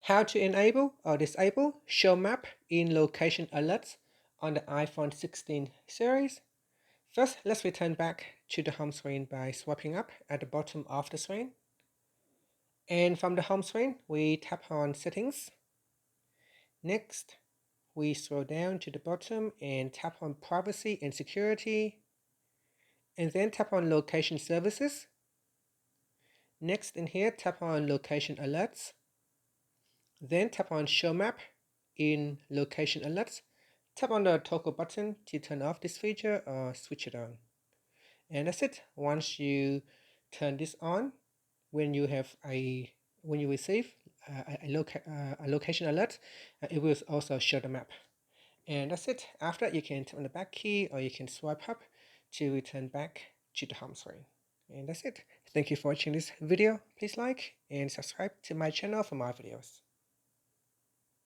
How to enable or disable show map in location alerts on the iPhone 16 series. First, let's return back to the home screen by swiping up at the bottom of the screen. And from the home screen, we tap on Settings. Next, we scroll down to the bottom and tap on Privacy and Security, and then tap on Location Services. Next in here, tap on Location Alerts. Then tap on Show Map in Location Alerts. Tap on the toggle button to turn off this feature or switch it on. And that's it. Once you turn this on, when you receive a location alert, it will also show the map. And that's it. After that, you can tap on the back key or you can swipe up to return back to the home screen. And that's it. Thank you for watching this video. Please like and subscribe to my channel for more videos.